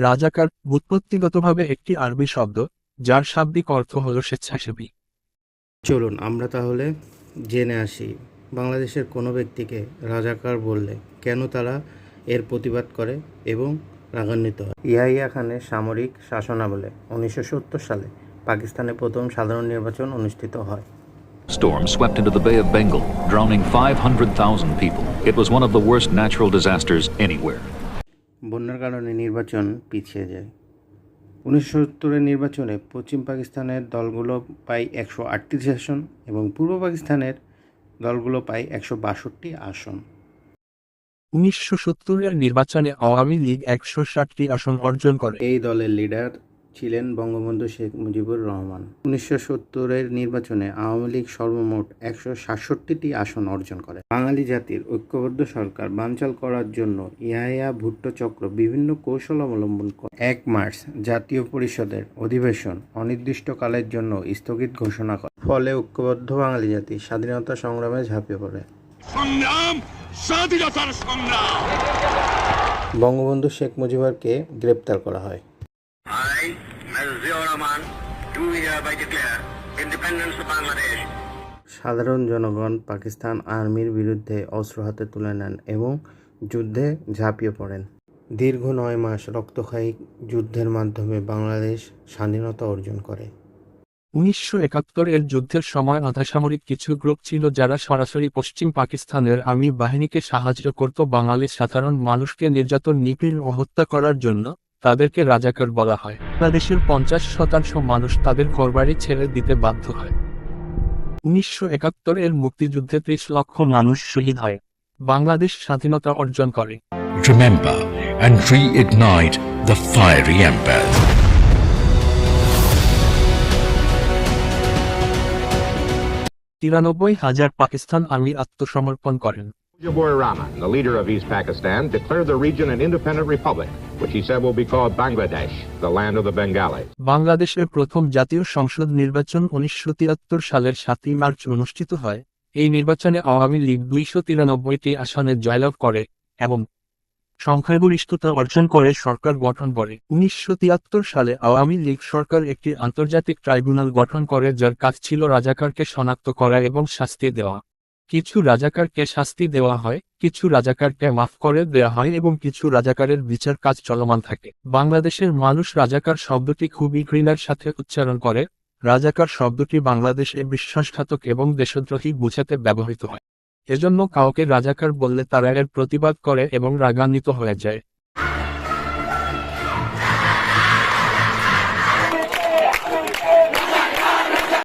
রাজাকার ব্যুৎপত্তিগতভাবে একটি আরবি শব্দ, যার শাব্দিক অর্থ হল স্বেচ্ছাসেবী। চলুন আমরা তাহলে জেনে আসি বাংলাদেশের কোনো ব্যক্তিকে রাজাকার বললে কেন তারা এর প্রতিবাদ করে এবং রাগান্বিত হয়। ইয়াহিয়া খানের সামরিক শাসনামলে 1970 সালে পাকিস্তানে প্রথম সাধারণ নির্বাচন অনুষ্ঠিত হয়। Storm swept into the Bay of Bengal, drowning 500,000 people. It was one of the worst natural disasters anywhere. বন্যার কারণে নির্বাচন পিছিয়ে যায়। 1970-এর নির্বাচনে পশ্চিম পাকিস্তানের দলগুলো পায় 138 আসন এবং পূর্ব পাকিস্তানের দলগুলো পায় 162 আসন। 1970-এর নির্বাচনে আওয়ামী লীগ 160টি আসন অর্জন করে। এই দলের লিডার ছিলেন বঙ্গবন্ধু শেখ মুজিবুর রহমান। 1970-এর নির্বাচনে আওয়ামী লীগ সর্বমোট 167টি আসন অর্জন করে। বাঙালি জাতির ঐক্যবদ্ধ সরকার বানচাল করার জন্য ইয়াহিয়া ভুট্টো চক্র বিভিন্ন কৌশল অবলম্বন করে। 1 মার্চ জাতীয় পরিষদের অধিবেশন অনির্দিষ্টকালের জন্য স্থগিত ঘোষণা করে। ফলে ঐক্যবদ্ধ বাঙালি জাতি স্বাধীনতা সংগ্রামে ঝাঁপিয়ে পড়ে। বঙ্গবন্ধু শেখ মুজিবুরকে গ্রেপ্তার করা হয়। সাধারণ জনগণ পাকিস্তান আর্মির বিরুদ্ধে অস্ত্র হাতে তুলে নেন এবং যুদ্ধে ঝাঁপিয়ে পড়েন। দীর্ঘ 9 মাস রক্তক্ষয়ী যুদ্ধের মাধ্যমে বাংলাদেশ স্বাধীনতা অর্জন করে। 1971-এর যুদ্ধের সময় আধাসামরিক কিছু গ্রুপ ছিল যারা সরাসরি পশ্চিম পাকিস্তানের আর্মি বাহিনীকে সাহায্য করত বাঙালি সাধারণ মানুষকে নির্যাতন, নিপীড়ন ও হত্যা করার জন্য। তাদেরকে রাজাকার বলা হয়। বাংলাদেশের 50% মানুষ তাদের ঘরবাড়ি ছেড়ে দিতে বাধ্য হয়। 1971-এর মুক্তিযুদ্ধে 30 লক্ষ মানুষ শহীদ হয়। বাংলাদেশ স্বাধীনতা অর্জন করে। Remember and reignite the fiery ember. 93,000 Pakistan army আত্মসমর্পণ করেন। Mujibur Rahman, the leader of East Pakistan, declared the region an independent republic, which he said will be called Bangladesh, the land of the Bengalis. বাংলাদেশের প্রথম জাতীয় সংসদ নির্বাচন 1973 সালের 7 March অনুষ্ঠিত হয়। এই নির্বাচনে আওয়ামী লীগ 293টি আসনে জয়লাভ করে এবং সংখ্যাগরিষ্ঠতা অর্জন করে সরকার গঠন করে। 1973 সালে আওয়ামী লীগ সরকার একটি আন্তর্জাতিক ট্রাইব্যুনাল গঠন করে, যার কাজ ছিল রাজাকারকে শনাক্ত করা এবং শাস্তি দেওয়া। কিছু রাজাকারকে শাস্তি দেওয়া হয়, কিছু রাজাকারকে মাফ করে দেওয়া হয় এবং কিছু রাজাকারের বিচার কাজ চলমান থাকে। বাংলাদেশের মানুষ রাজাকার শব্দটি খুবই ঘৃণার সাথে উচ্চারণ করে। রাজাকার শব্দটি বাংলাদেশে বিশ্বাসঘাতক এবং দেশদ্রোহী বোঝাতে ব্যবহৃত হয়। এজন্য কাউকে রাজাকার বললে তারা এর প্রতিবাদ করে এবং রাগান্বিত হয়ে যায়।